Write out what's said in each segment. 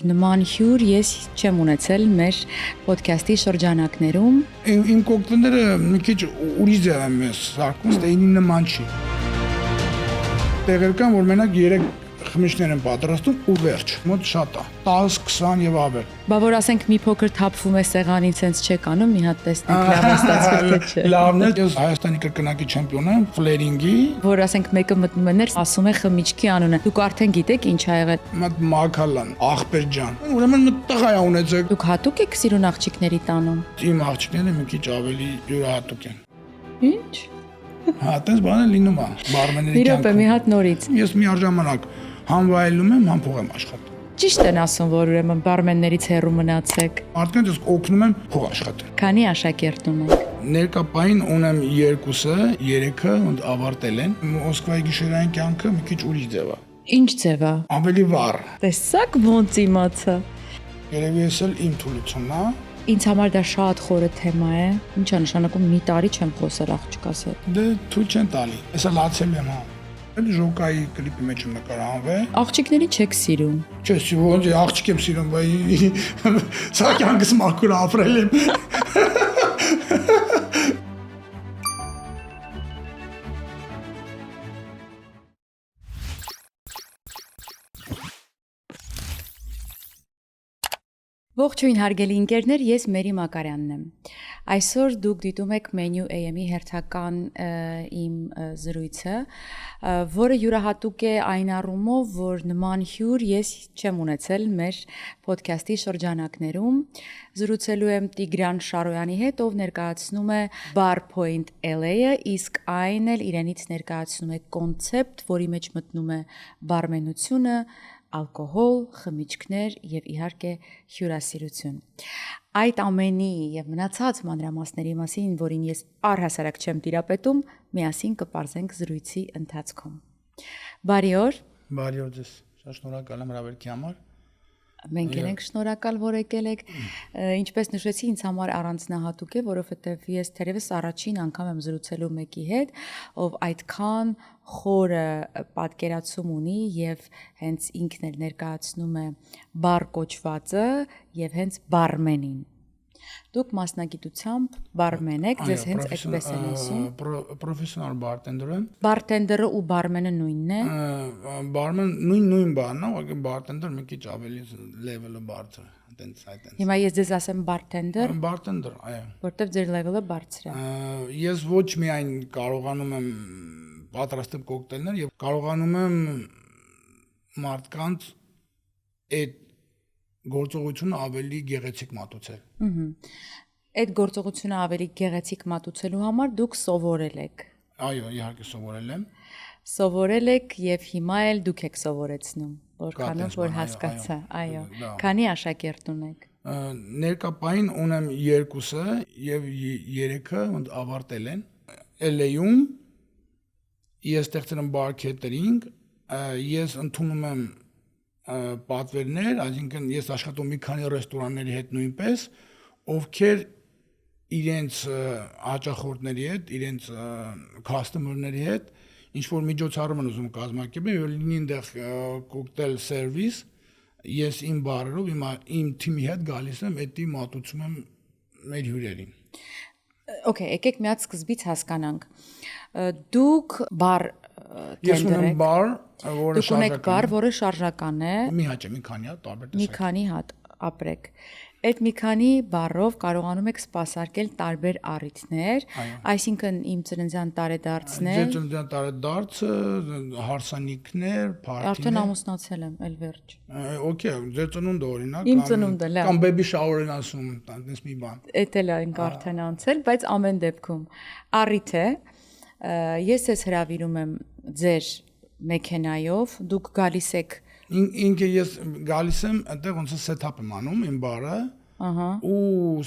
Նման հյուր ես չեմ ունեցել մեր ոդքասթի շրջանակներում։ Իմ կոկտեյլները մի քիչ ուրիշ ձև են մեզ սարքում, ստեյնի նման չի։ Տեղեր կան, որ մենակ 3 խմիչքներ են պատրաստում ու վերջ։ Մոտ շատ է, 10-20 եւ ավել։ Բա որ ասենք մի փոքր թափվում է սեղանին, ցենց չեք անում, մի հատ տեսնենք լավ է ստացվել թե չէ։ Լավն է, ես Հայաստանի կրկնակի չեմպիոն եմ, ֆլերինգի։ Որ ասենք մեկը մտնում է ներ, ասում է խմիչքի անունը։ Դուք արդեն գիտեք ինչ ա եղել։ Մատ Մաքալան, աղբեր ջան։ Ուրեմն մտ տղա է ունեցեք։ Դուք հատուկ եք սիրուն աղջիկների տանում։ Իմ աղջիկները մի քիչ ավելի յուրահատուկ են։ Ինչ։ Հա, այդպես բան է լինում է, բարմենների Մի րոպե, մի հատ նորից։ Ես մի առժամանակ համ վայելում եմ, համ փող եմ աշխատում։ Ճիշտ են ասում, որ ուրեմն բարմեններից հեռու մնացեք։ Մարդկանց ես օգնում եմ փող աշխատել։ Քանի աշակերտ ունեք։ Ներկապային ունեմ 2-ը, 3-ը ոնց ավարտել են։ Մոսկվայի գիշերային կյանքը մի քիչ ուրիշ ձև է։ Ինչ ձև է։ Ավելի վառ։ Տեսակ ոնց իմացա։ Երևի ես էլ իմ թուլությունն է։ Ինձ համար դա շատ խորը թեմա է։ Ինչ է նշանակում մի տարի չեմ խոսել աղջկաս հետ։ Դե թույլ չեն տալի։ Հեսա լացել եմ, հա։ Էլ ժոկայի կլիպի մեջ եմ նկարահանվել։ Աղջիկների չեք սիրում։ Չէ, ոնց աղջիկ եմ սիրում, բայց սա կյանքս մաքուր ապրել եմ։ Ողջույն հարգելի ընկերներ, ես Մերի Մակարյանն եմ։ Այսօր դուք դիտում եք Menu AM-ի հերթական իմ զրույցը, որը յուրահատուկ է այն առումով, որ նման հյուր ես չեմ ունեցել մեր ոդքասթի շրջանակներում։ Զրուցելու եմ Տիգրան Շարոյանի հետ, ով ներկայացնում է Bar Point LA-ը, իսկ այն էլ իրենից ներկայացնում է կոնցեպտ, որի մեջ մտնում է բարմենությունը, ալկոհոլ, խմիչքներ եւ իհարկե հյուրասիրություն։ Այդ ամենի եւ մնացած մանրամասների մասին, որին ես առհասարակ չեմ տիրապետում, միասին կպարզենք զրույցի ընթացքում։ Բարի օր։ Բարի օր ձեզ։ Շատ շնորհակալ եմ հրավերքի համար։ Մենք ենք շնորհակալ, որ եկել եք։ Ինչպես նշեցի, ինձ համար առանձնահատուկ է, որովհետև ես թերևս առաջին անգամ եմ զրուցելու մեկի հետ, ով այդքան խորը պատկերացում ունի եւ հենց ինքն էլ ներկայացնում է բար կոչվածը եւ հենց բարմենին։ Դուք մասնագիտությամբ բարմեն եք, ձեզ հենց այդպես են ասում։ Պրոֆեսիոնալ բարտենդեր եմ։ Բարտենդերը ու բարմենը նույնն է։ Բարմեն նույն բանն է, բայց բարտենդեր մի քիչ ավելի լեվելը բարձր է, այտենց այտենց։ Հիմա ես ձեզ ասեմ բարտենդեր։ Բարտենդեր, այո։ Որտեվ ձեր լեվելը բարձր է։ Ես ոչ միայն կարողանում եմ պատրաստել կոկտեյլներ եւ կարողանում եմ մարդկանց այդ գործողությունը ավելի գեղեցիկ մատուցել։ Այդ գործողությունը ավելի գեղեցիկ մատուցելու համար դուք սովորել եք։ Այո, իհարկե սովորել եմ։ Սովորել եք եւ հիմա էլ դուք եք սովորեցնում, որքանով որ հասկացա, այո։ Քանի աշակերտ ունեք։ Ներկապային ունեմ 2-ը եւ 3-ը ոնց ավարտել են LA-ում։ Ես ստեղծել եմ bar catering, ես ընդունում եմ պատվերներ, այսինքն ես աշխատում մի քանի ռեստորանների հետ նույնպես, ովքեր իրենց հաճախորդների հետ, իրենց customer-ների հետ ինչ որ միջոցառում են ուզում կազմակերպել, եւ լինի այնտեղ կոկտեյլ սերվիս, ես իմ բարերով իմ թիմի հետ գալիս եմ, էդի մատուցում եմ մեր հյուրերին։ Okay, եկեք մի հատ սկզբից հասկանանք։ Դուք բար Ես ունեմ բար, որը դուք ունեք բար, որը շարժական է։ Մի հատ, մի քանի հատ, տարբեր տեսակ։ Մի քանի հատ ապրեք։ Այդ մի քանի բարով կարողանում եք սպասարկել տարբեր առիթներ, այսինքն իմ ծննդյան տարեդարձներ։ Ձեր ծննդյան տարեդարձը, հարսանիքներ, փարթիներ։ Արդեն ամուսնացել եմ, էլ վերջ։ Okay, ձեր ծնունդը օրինակ Իմ ծնունդը, լավ։ Կամ baby shower են ասում, այնպես մի բան։ Էդ էլ ենք արդեն անցել, բայց ամեն դեպքում առիթ է։ Ես ես հրավիրում եմ ձեր մեքենայով, դուք գալիս եք Ինքը ես գալիս եմ, այնտեղ ոնց է սեթափ եմ անում իմ բարը, ու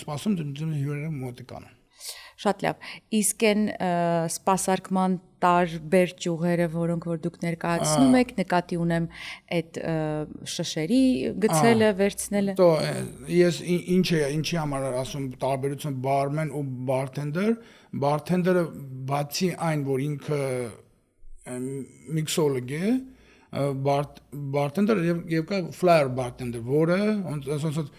սպասում դեմ հյուրերը մոտիկան։ Շատ լավ։ Իսկ այն սպասարկման տարբեր ճյուղերը, որոնք որ դուք ներկայացնում եք, նկատի ունեմ այդ շշերի գցելը, վերցնելը։ Դո ես ինչի համար ասում տարբերություն բարմեն ու բարտենդեր, բարտենդերը բացի այն, որ ինքը միքսոլոգ է, bartender եւ կա flyer bartender, որը ոնց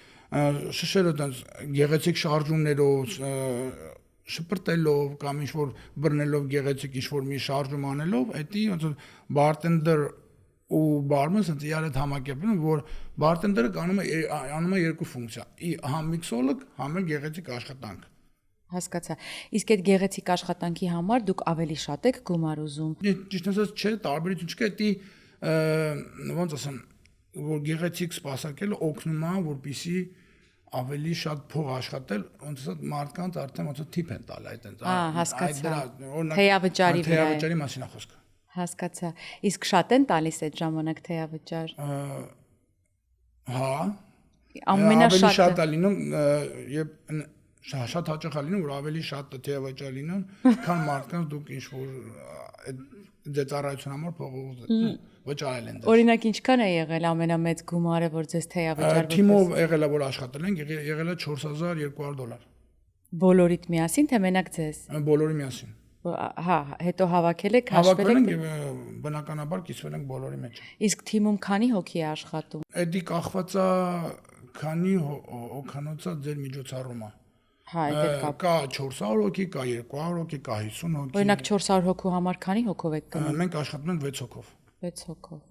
շշերը տենց գեղեցիկ շարժումներով շպրտելով կամ ինչ-որ բռնելով գեղեցիկ ինչ-որ մի շարժում անելով, դա ոնց bartender ու barman ասած իրար հետ համակերպում, որ bartender-ը անում է երկու ֆունկցիա՝ համ mixolog, համ էլ գեղեցիկ աշխատանք։ Հասկացա։ Իսկ այդ գեղեցիկ աշխատանքի համար դուք ավելի շատ եք գումար ուզում։ Ճիշտ ասած, չէ, տարբերություն չկա, դա ոնց ասեմ, որ գեղեցիկ սպասարկելը օգնում է, որպեսզի ավելի շատ փող աշխատել, ոնց ասած մարդկանց արդեն ոնց թիփ են տալ այդ այնց։ Հասկացա։ Թեյավճարի վրա։ Թեյավճարի մասին է խոսքը։ Հասկացա։ Իսկ շատ են տալիս այդ ժամանակ թեյավճար։ Հա։ Ամենաշատը շատ է լինում, եւ շատ հաճախ է լինում, որ ավելի շատ թեյավճար լինում, քան մարդկանց դուք ինչ-որ ձեր ծառայության համար փող վճարել են։ Օրինակ ինչքան է եղել ամենամեծ գումարը, որ ձեզ թեյավճար թիմով եղել է, որ աշխատել ենք, եղել է $4200։ Բոլորիդ միասին, թե մենակ ձեզ։ Բոլորի միասին։ Հա, հետո հավաքել եք, հաշվել Հավաքվել եք։ ենք եւ բնականաբար կիսվել ենք բոլորի մեջ։ Իսկ թիմում քանի հոգի է աշխատում։ Էդի կախված է քանի հոգանոց է ձեր միջոցառումը։ Հա, այդ կապ։ Կա 400 հոգի, կա 200 հոգի, կա 50 հոգի։ Օրինակ 400 հոգու համար քանի հոգով եք գնում։ Մենք աշխատում ենք 6 հոգով։ 6 հոգով։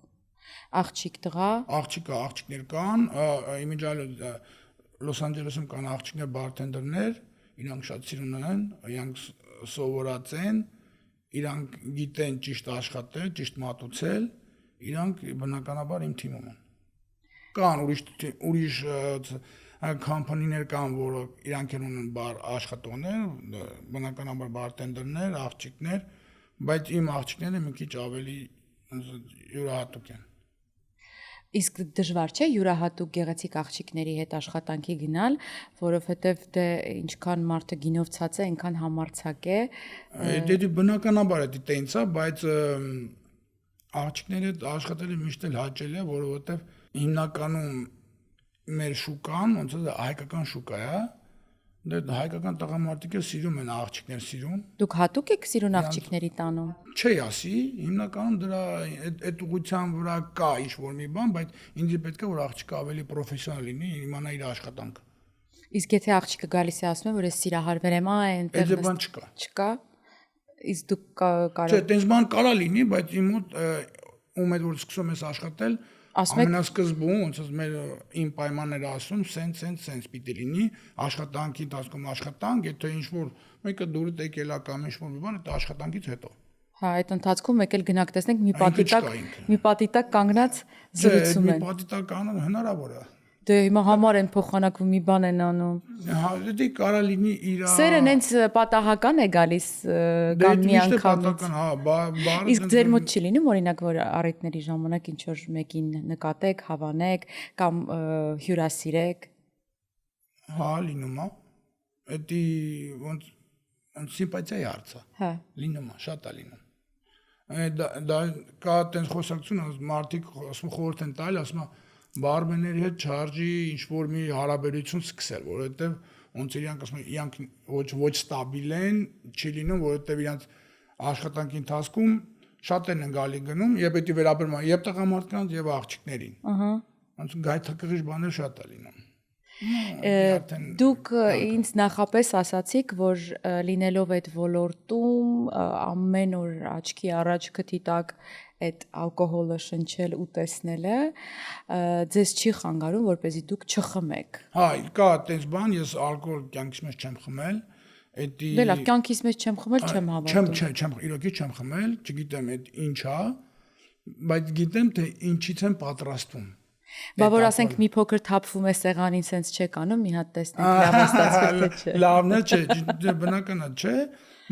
Աղջիկ տղա։ Աղջիկներ կան, իմիջիալ Լոս Անջելեսում կան աղջիկներ բարթենդերներ, իրանք շատ սիրուն են, իրանք սովորած են, իրանք գիտեն ճիշտ աշխատել, ճիշտ մատուցել, իրանք բնականաբար իմ թիմում են։ Կան ուրիշ կամփանիներ կան, որ իրանք ունեն աշխատողներ, բնականաբար բարթենդերներ, աղջիկներ, բայց իմ աղջիկները մի քիչ ավելի յուրահատուկ են։ Իսկ դժվար չէ յուրահատուկ գեղեցիկ աղջիկների հետ աշխատանքի գնալ, որովհետև դե ինչքան մարդը գինով ցած է, այնքան համարձակ է։ Դե բնականաբար է տենց է, բայց աղջիկների հետ աշխատելը միշտ էլ հաճել է, որովհետև հիմնականում մեր շուկան, ոնց է հայկական շուկա է, դե հայկական տղամարդիկը սիրում են աղջիկներ սիրում։ Դուք հատուկ եք սիրուն աղջիկների տանում։ Չի ասի, հիմնականում դրա այդ ուղղության վրա կա ինչ-որ մի բան, բայց ինձ պետք է որ աղջիկը ավելի պրոֆեսիոնալ լինի, իմանա իր աշխատանքը։ Իսկ եթե աղջիկը գալիս է ասում է, որ ես սիրահարվել եմ, այնտեղ Այդ բան չկա։ Չկա։ Իսկ դուք Չէ, կարող տենց բան կարա լինի, բայց իմ մոտ ում հետ որ սկսում ես աշխատել, ամենասկզբում, ոնց ասած մեր իմ պայմանները ասում, սենց պիտի լինի, աշխատանքի ընթացքում աշխատանք, եթե ինչ-որ մեկը դուրս եկել է կամ ինչ-որ մի բան, դա աշխատանքից հետո։ Հա, այդ ընթացքում եկել գնանք տեսնենք մի պատի տակ կանգնած զրուցում են։ Մի պատի տակ կանգնած հնարավոր է։ Դե հիմա համար են փոխանակվում, մի բան են անում։ Հա, դե կարա լինի իր Սերը նենց պատահական է գալիս կամ միանգամից։ Հա, բառը Իսկ ձեր մոտ չի լինում օրինակ որ առիթների ժամանակ ինչ որ մեկին նկատեք, հավանեք կամ հյուրասիրեք։ Հա, լինում է։ Էդի ոնց սիմպաթիայի հարց է։ Հա։ Լինում է, շատ է լինում։ Դա կա տենց խոսակցություն, մարդիկ ասում խորհուրդ են տալի, ասում բարմենների հետ չարժի ինչ-որ մի հարաբերություն սկսել, որովհետև ոնց իրանք ասում են, իրանք ոչ ստաբիլ են, չի լինում, որովհետև իրանք աշխատանքի ընթացքում շատերն են գալի գնում, եւ պետք է վերաբերում եւ տղամարդկանց եւ աղջիկներին։ Ահա։ Ոնց գայթակղիչ բաներ շատ է լինում։ Դուք ինձ նախապես ասացիք, որ լինելով այդ ոլորտում ամեն օր աչքի առաջ քթի տակ այդ ալկոհոլը շնչել ու տեսնելը ձեզ չի խանգարում, որպեսզի դուք չխմեք։ Հա, կա այդպես բան, ես ալկոհոլ կյանքիս մեջ չեմ խմել, էդի Դե լավ, կյանքիս մեջ չեմ խմել, չեմ հավատում։ Չեմ, իրոքի չեմ խմել, չգիտեմ այդ ինչ է, բայց գիտեմ թե ինչից եմ պատրաստվում։ Բա որ ասենք մի փոքր թափվում է սեղանին, sense չեք անում, մի հատ տեսնենք լավ է ստացվել թե չէ։ Լավն է, չէ, բնական է, չէ,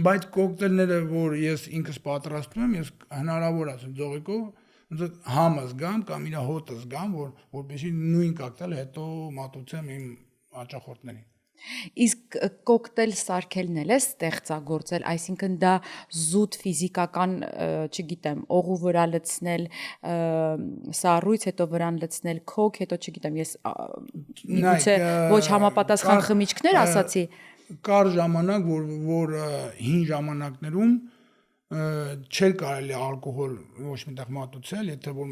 բայց կոկտեյլները, որ ես ինքս պատրաստում եմ, ես հնարավոր ասեմ ձողիկով համը զգամ կամ իր հոտը զգամ, որպեսզի նույն կոկտեյլը հետո մատուցեմ իմ հաճախորդներին։ Իսկ կոկտեյլ սարքելն էլ է ստեղծագործել, այսինքն դա զուտ ֆիզիկական, չգիտեմ, օղու վրա լցնել սառույց, հետո վրան լցնել քոկ, հետո չգիտեմ, ես միգուցե ոչ համապատասխան խմիչքներ ասացի։ Կար ժամանակ, որ հին ժամանակներում չէր կարելի ալկոհոլ ոչ միտեղ մատուցել, եթե որ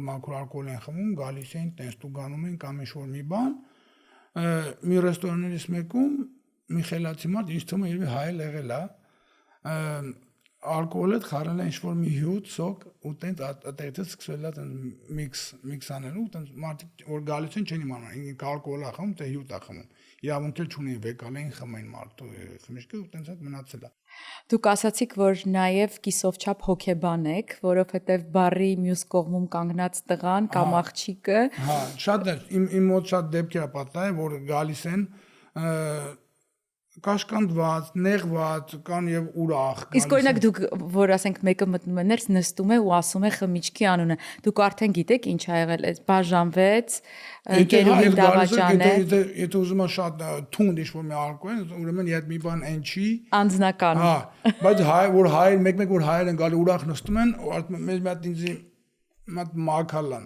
մաքուր ալկոհոլ են խմում, գալիս էին, տենց տուգանում են կամ ինչ-որ մի բան, մի ռեստորաններից մեկում մի խելացի մարդ ինձ թվում է երևի հայ եղել է, ալկոհոլը խառնել է ինչ-որ մի հյութ, սոկ ու տենց այդտեղից սկսվել է տենց միքս անելու, տենց մարդիկ որ գալիս են չեն իմանում, ինքը ալկոհոլ է խմում, թե հյութ է խմում։ Իրավունք էլ չունի վեկալ էին խմային մարդու խմիչքը ու տենց այդ մնացել է։ Դուք ասացիք, որ նաև կիսով չափ հոգեբան եք, որովհետև բարի մյուս կողմում կանգնած տղան կամ աղջիկը։ Հա, շատ է, իմ մոտ շատ դեպքեր պատահել, որ գալիս են կաշկանդված, նեղված, կան եւ ուրախ։ Իսկ օրինակ դուք, որ ասենք մեկը մտնում է ներս, նստում է ու ասում է խմիչքի անունը, դուք արդեն գիտեք ինչ ա եղել, այս բաժանվեց, ընկերուհին դավաճան է։ Եթե ուզում ես շատ թունդ ինչ-որ մի ալկոհոլ, ուրեմն իդ մի բան այն չի։ Անձնական։ Հա, բայց որ հայեր, մեկ-մեկ որ հայեր են գալի ուրախ նստում են, մեզ մի հատ ինձ մատ մակալան,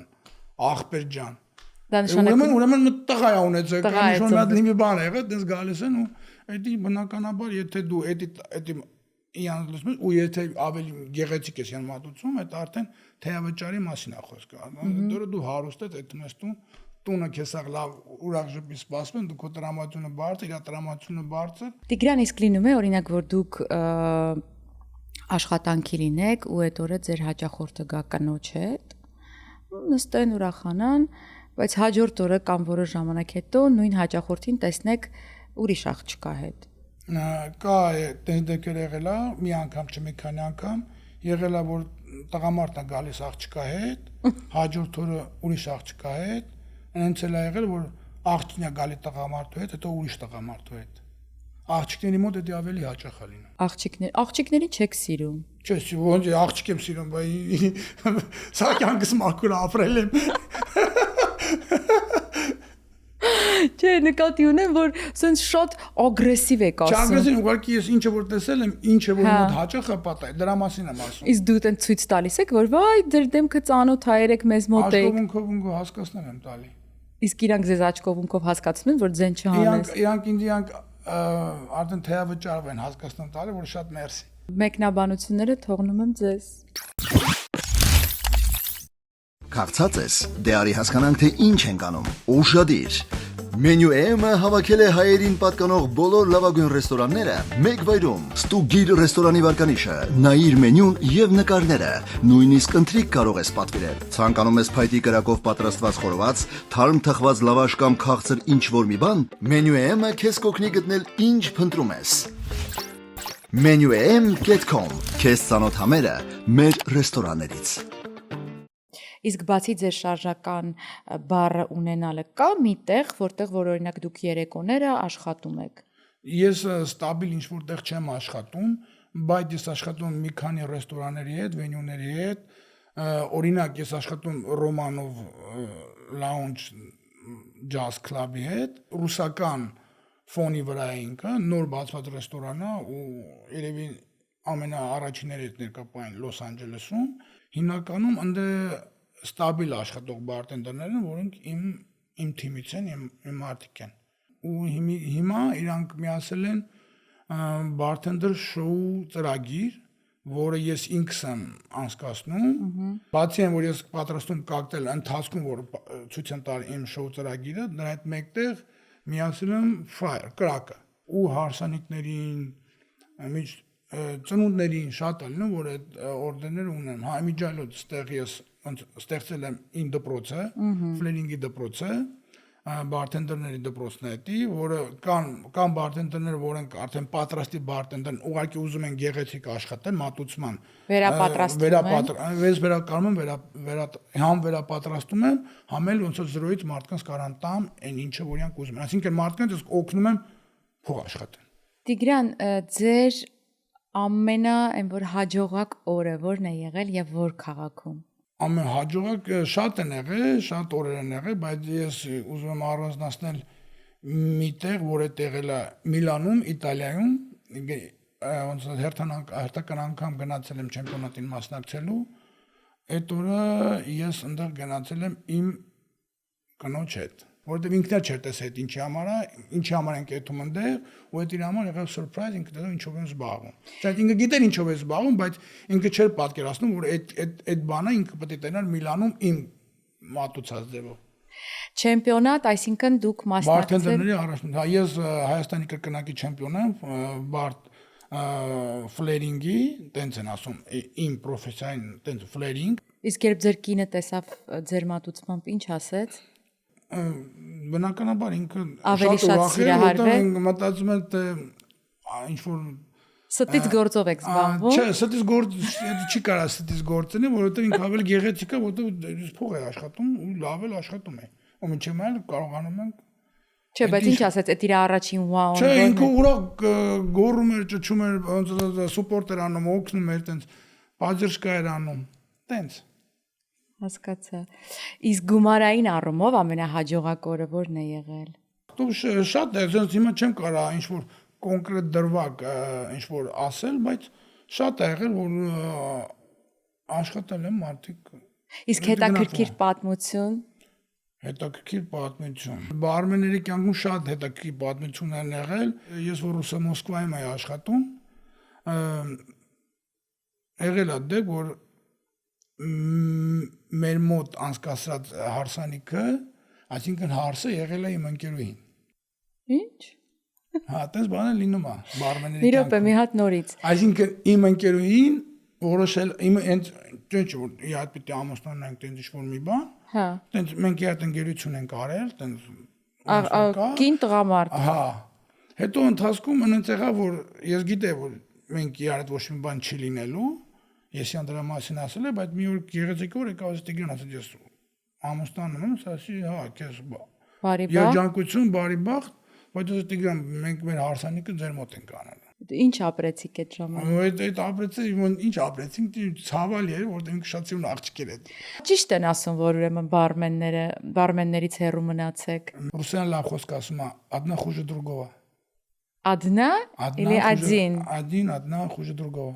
աղբեր ջան։ Դա նշանակում ուրեմն տղա է ունեցել, կամ ինչ-որ մի հատ լիմի բան եղել, դες գալիս են ու Էդի բնականաբար, եթե դու էդի իան լսում ես ու եթե ավելի գեղեցիկ ես յան մատուցում, այդ արդեն թեյավճարի մասին է խոսքը։ Դու հարուստ ես, այդ նստում, տունը քեսաղ լավ ուրախ ժպի սպասում, դու քո տրամադրությունը բարձր, իր տրամադրությունը բարձր։ Տիգրան, իսկ լինում է օրինակ, որ դուք աշխատանքի լինեք ու այդ օրը ձեր հաճախորդը գա կնոջ հետ, նստեն ուրախանան, բայց հաջորդ օրը կամ որոշ ժամանակ հետո նույն հաճախորդին տեսնեք ուրիշ աղջկա հետ։ Կա տենց դեպքեր եղել է, մի անգամ չէ մի քանի անգամ, եղել է որ տղամարդն է գալիս աղջկա հետ, հաջորդ օրը ուրիշ աղջկա հետ, այնց էլ է եղել որ աղջիկն է գալի տղամարդու հետ, հետո ուրիշ տղամարդու հետ։ Աղջիկների մոտ դա ավելի հաճախ է լինում։ Աղջիկների չեք սիրում։ Չէ, ոնց աղջիկ եմ սիրում, բայց սա կյանքս մաքուր ապրել եմ։ Չէ, նկատի ունեմ, որ սենց շատ ագրեսիվ եք ասում։ Չագրեսիվ, ուղղակի ես ինչը որ տեսել եմ, ինչը որ մոտ հաճախ է պատահ, դրա մասին եմ ասում։ Իսկ դու տենց ցույց տալիս եք, որ վայ, ձեր դեմքը ծանոթ հայեր եք, մեզ մոտ եք։ Աշկովունքով հասկացնել եմ տալի։ Իսկ իրանք ձեզ աչքովունքով հասկացնում են, որ ձեն չհանես։ Իրանք ինձ արդեն թեյավճարով են հասկացնում տալի, որ շատ մերսի։ Մեկնաբանությունները թողնում եմ ձեզ։ Քաղցած ես, դե արի հասկանանք, թե ինչ ենք անում։ Ուշադիր։ Մենյու M-ը հավաքել է հայերին պատկանող բոլոր լավագույն ռեստորանները մեկ վայրում։ Ստուգիր ռեստորանի վարկանիշը, նայիր մենյուն եւ նկարները, նույնիսկ ընթրիք կարող ես պատվիրել։ Ցանկանում ես փայտի կրակով պատրաստված խորոված, թարմ թխված լավաշ կամ քաղցր ինչ-որ մի բան, Մենյու M-ը քեզ կօգնի գտնել ինչ փնտրում ես։ menuem.com Քեզ ծանոթ համերը մեր ռեստորաններից։ Իսկ բացի ձեր շարժական բառը ունենալը կա միտեղ, որտեղ որ օրինակ դուք երեկոները աշխատում եք։ Ես ստաբիլ ինչ-որ տեղ չեմ աշխատում, բայց ես աշխատում մի քանի ռեստորանների հետ, վենյուների հետ, օրինակ ես աշխատում Romanov Lounge Jazz Club-ի հետ, ռուսական ֆոնի վրա ինքը, նոր բացված ռեստորան է ու երևի ամենաառաջիններից ներկայացին Լոս Անջելեսում, հիմնականում ընդ ստաբիլ աշխատող բարտենդերներ են, որոնք իմ թիմից են, իմ մարդիկ են։ Ու հիմա իրանք միացել են բարտենդեր շոու ծրագիր, որը ես ինքս եմ անցկացնում։ Բացի այն, որ ես պատրաստում կոկտեյլ ընթացքում, որ ցույց եմ տալ իմ շոու ծրագիրը, դրա հետ մեկտեղ միացել եմ ֆայր, կրակը ու հարսանիքներին, ծնունդներին շատ է լինում, որ այդ օրդերները ունեմ։ Հա, իմիջիայլոց ստեղ ես ստեղծել եմ իմ դպրոցը, ֆլերինգի դպրոցը, բարտենդերների դպրոցն է դա, որը կան բարտենդերներ, որոնք արդեն պատրաստի բարտենդեր, ուղղակի ուզում են գեղեցիկ աշխատել մատուցման, համ վերապատրաստում եմ, համ էլ ոնց որ զրոյից մարդկանց կարան տամ այն ինչը որ իրանք ուզում են, այսինքն մարդկանց ես օգնում եմ փող աշխատել։ Տիգրան, ձեր ամենա այն որ հաջողակ օրը ո՞րն է եղել եւ ո՞ր քաղաքում։ Ամենահաջողակ շատ են եղել, շատ օրեր են եղել, բայց ես ուզում եմ առանձնացնել մի տեղ, որը եղել է Միլանում, Իտալիայում, ոնց հերթական անգամ գնացել եմ չեմպիոնատին մասնակցելու, այդ օրը ես այնտեղ գնացել եմ իմ կնոջ հետ։ որովհետև ինքն էլ չէր տեսել այդ ինչի համար ենք այդում այնտեղ, ու այդ իր համար եղավ surprise, ինքը դեռ ինչով են զբաղվում։ Չէ, ինքը գիտեր ինչով է զբաղվում, բայց ինքը չէր պատկերացնում, որ այդ բանը ինքը պետք է տենար Միլանում իմ մատուցած ձևով։ Չեմպիոնատ, այսինքն դուք մասնակցել Բարթենդերների առաջնորդ, ես Հայաստանի կրկնակի չեմպիոն եմ, բարդ ֆլերինգի, տենց են ասում, իմ պրոֆեսիային տենց ֆլերինգ։ Իսկ երբ ձեր կինը տեսավ ձեր մատուցմամբ, ինչ ասեց։ Բնականաբար ինքը Ավելի շատ սիրահարվել։ Մտածում եմ թե ինչ որ Ստից գործով եք զբաղվում։ Չէ, ստից գործ չի կարա ստից գործել, որովհետև ինքը ավելի գեղեցիկ է, որովհետև փող է աշխատում ու լավ էլ աշխատում է։ Ու մինչև այլ կարողանում ենք Չէ, բայց ինչ ասեց, այդ իր առաջին վաուն։ Չէ, ինքը ուրախ գոռում էր, ճչում էր, ոնց սուպորտ էր անում, օգնում էր, տենց բաժերշկա էր անում, տենց։ Հասկացա։ Իսկ գումարային առումով ամենահաջողակ օրը ո՞րն է եղել։ Դու շատ է, ես հիմա չեմ կարա ինչ որ կոնկրետ դրվագ ինչ որ ասել, բայց շատ է եղել, որ աշխատել եմ մարդիկ։ Իսկ հետաքրքիր պատմություն։ Հետաքրքիր պատմություն։ Բարմենների կյանքում շատ հետաքրքիր պատմություն են եղել։ Ես որ Ռուսը Մոսկվայում եմ աշխատում, եղել է դեպք, որ մեր մոտ անցկացրած հարսանիքը, այսինքն հարսը եղել է իմ ընկերուհին։ Ինչ։ Հա, այդպես բան է լինում է բարմենների Մի րոպե, մի հատ նորից։ Այսինքն իմ ընկերուհին որոշել իմ հենց ինչ որ իհատ պիտի ամուսնանանք տենց ինչ որ մի բան։ Հա։ Տենց մենք իհատ ընկերություն ենք արել, տենց Կին տղամարդ։ Հա։ Հետո ընթացքում այնց եղավ որ ես գիտեի որ մենք իհատ ոչ մի բան չի լինելու։ Ես յան դրա մասին ասել եմ, բայց մի օր գեղեցիկ օր եկավ ասել Տիգրան, ասել ես ամուսնանում եմ, ասի հա, քեզ Բարի բախտ։ երջանկություն, բարի բախտ, բայց ասել Տիգրան, մենք մեր հարսանիքը ձեր մոտ ենք անել։ Ինչ ապրեցիք այդ ժամանակ։ Այդ ապրեցի, ինչ ապրեցինք, ցավալի էր, որտեղ ինքը շատ սիրուն աղջիկեր էր։ Ճիշտ են ասում, որ ուրեմն բարմեններից հեռու մնացեք։ Ռուսերեն լավ խոսք ասում է, одна хуже другого։ Одна или один։ Один, одна хуже другого։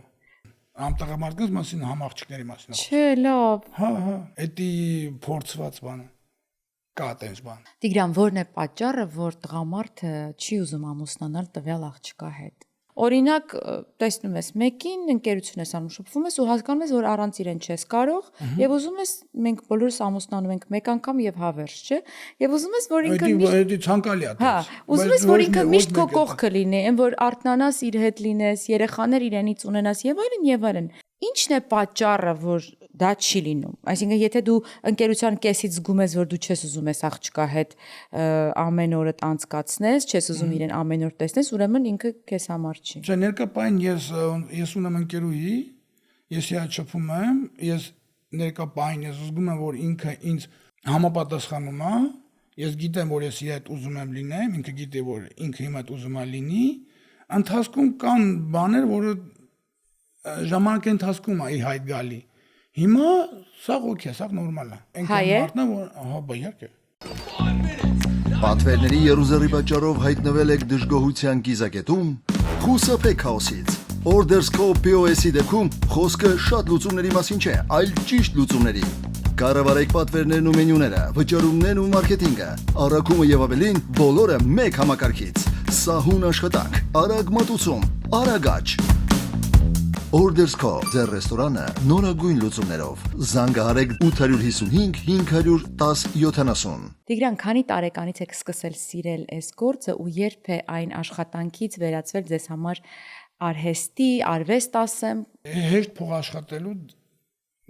Ամտաղամարտկից մասին համաղջիկների մասին։ Չէ, լավ։ Հա, էդի փորձված բանը։ Կա տենց բան։ Տիգրան, ո՞րն է պատճառը, որ տղամարդը չի ուզում ամուսնանալ տվյալ աղջկա հետ։ Օրինակ, տեսնում ես մեկին ընկերություն ես անում, շփվում ես ու հասկանում ես, որ առանց իրեն չես կարող, եւ ուզում ես մենք բոլորս ամուսնանում ենք մեկ անգամ եւ հավերժ, չէ՞։ Եվ ուզում ես, որ ինքը Էդի ցանկալի է։ Հա, ուզում ես, որ ինքը միշտ քո կողքը լինի, այն որ արթնանաս իր հետ լինես, երեխաներ իրենից ունենաս եւ այլն եւ այլն։ Ինչն է պատճառը, որ դա չի լինում։ Այսինքն, եթե դու ընկերության կեսից զգում ես, որ դու չես ուզում ես աղջկա հետ ամեն օրը անցկացնես, չես ուզում իրեն ամեն օր տեսնես, ուրեմն ինքը քեզ համար չի։ Չէ, ներկայպայն ես ունեմ ընկերուհի, ես իհա շփում եմ, ես ներկայպայն ես զգում եմ, որ ինքը ինձ համապատասխանում է, ես գիտեմ, որ ես իր հետ ուզում եմ լինեմ, ինքը գիտի, որ ինքը իմ հետ ուզում է լինի, ընթացքում կան բաներ, որը ժամանակի ընթացքում է ի հայտ գալի։ Հիմա սա օքեյ, սա նորմալ է։ Հայ է։ Հա, իհարկե։ Պատվերների երուզերի պատճառով հայտնվել եք դժգոհության կիզակետում, խուսափեք քաոսից։ Ordersco POS-ի դեպքում խոսքը շատ լուծումների մասին չէ, այլ ճիշտ լուծումների։ Կառավարեք պատվերներն ու մենյուները, վճարումներն ու մարքեթինգը, առաքումը եւ ավելին բոլորը մեկ համակարգից։ Սահուն աշխատանք, արագ մատուցում, արագաճ։ Ordersco ձեր ռեստորանը նորագույն լուծումներով։ Զանգահարեք 855 510 70։ Տիգրան, քանի տարեկանից եք սկսել սիրել այս գործը ու երբ է այն աշխատանքից վերածվել ձեզ համար արհեստի, արվեստ ասեմ։ Հեշտ փող աշխատելու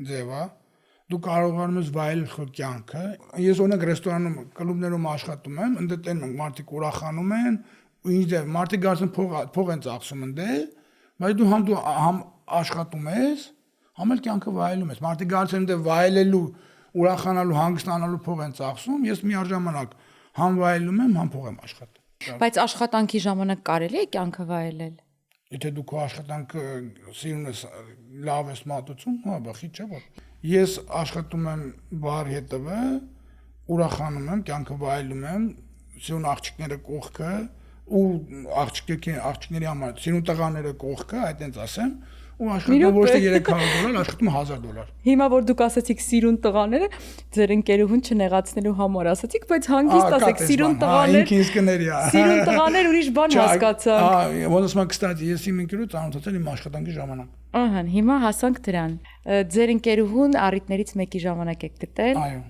ձև է։ Դու կարողանում ես վայել քո կյանքը։ Ես օրինակ ռեստորանում, կլուբներում աշխատում եմ, ընդ տեն մենք մարդիկ ուրախանում են, ու ինչ դե մարդիկ գարցեն փող են ծախսում ընդ բայց դու համ աշխատում ես, համ էլ կյանքը վայելում ես։ Մարդիկ գարցեն դե վայելելու, ուրախանալու, հանգստանալու փող են ծախսում, ես միաժամանակ համ վայելում եմ, համ փող եմ աշխատում։ Բայց աշխատանքի ժամանակ կարելի է կյանքը վայելել։ Եթե դու քո աշխատանքը սիրուն ես, լավ ես մատուցում, հա, բախի չէ՞ որ։ Ես աշխատում եմ բար հետևը, ուրախանում եմ, կյանքը վայելում եմ, սիրուն աղջիկները կողքը ու աղջիկների համար սիրուն տղաները կողքը, այդտենց ասեմ, ու աշխատում ոչ թե $300, աշխատում $1000։ Հիմա որ դուք ասացիք սիրուն տղաները, ձեր ընկերուհուն չնեղացնելու համար ասացիք, բայց հանգիստ ասեք սիրուն տղաներ։ Ինքնից կների։ Սիրուն տղաներ ուրիշ բան հասկացանք։ Ոնց ասում կստати, ես իմ ընկերուհու ծանոթացել իմ աշխատանքի ժամանակ։ Ահա, հիմա հասանք դրան։ Ձեր ընկերուհուն առիթներից մեկի ժամանակ եք գտել։ Այո։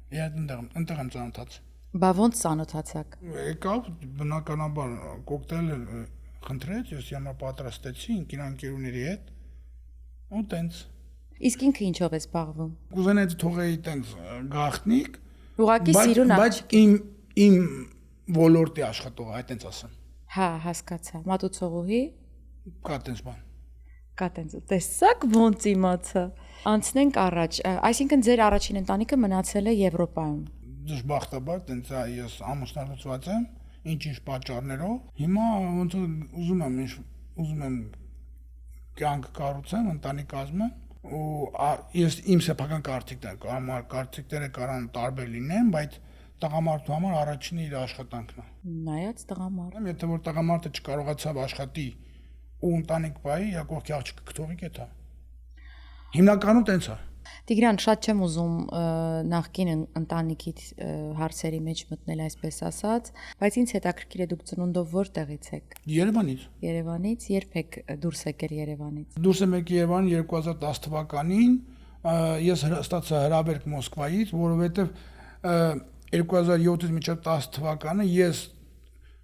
Ես ընտեղ եմ ծանոթացել։ Բա ոնց ծանոթացաք։ Եկավ բնականաբար կոկտեյլ խնդրեց, ես հիմա պատրաստեցի ընկերուների հետ։ Ու տենց։ Իսկ ինքը ինչով է զբաղվում։ Կուզենայի թողեի տենց գաղտնիք, Ուղղակի սիրուն բայց իմ ոլորտի աշխատող, այ տենց ասեմ։ Հա, հասկացա։ Մատուցողուհի Կա տենց բան։ կա տենց տեսակ ոնց իմացա։ Անցնենք առաջ, այսինքն ձեր առաջին ընտանիքը մնացել է Եվրոպայում։ Դժբախտաբար տենց ես ամուսնալուծված եմ, ինչ պատճառներով։ Հիմա ոնց ուզում եմ կյանք կառուցեմ, ընտանիք կազմեմ ու ես իմ սեփական կարծիքները կարան տարբեր լինեն, բայց տղամարդու համար առաջինը իր աշխատանքն է։ Նայած տղամարդ։ Եթե որ տղամարդը չկարողացավ աշխատի ու ընտանիք պայի, յակող աղջիկը կթողի կեթա։ Հիմնականում տենց է։ Տիգրան, շատ չեմ ուզում նախկին ընտանիքիդ հարցերի մեջ մտնել, այսպես ասած, բայց ինձ հետաքրքիր է դուք ծնունդով որտեղից եք։ Երևանից։ Երևանից, երբ եք դուրս եկել Երևանից։ Դուրս եմ եկել Երևան 2010 թվականին, ես ստացա հրավերք Մոսկվայից, որովհետև 2007-ից մինչև 10 թվականը ես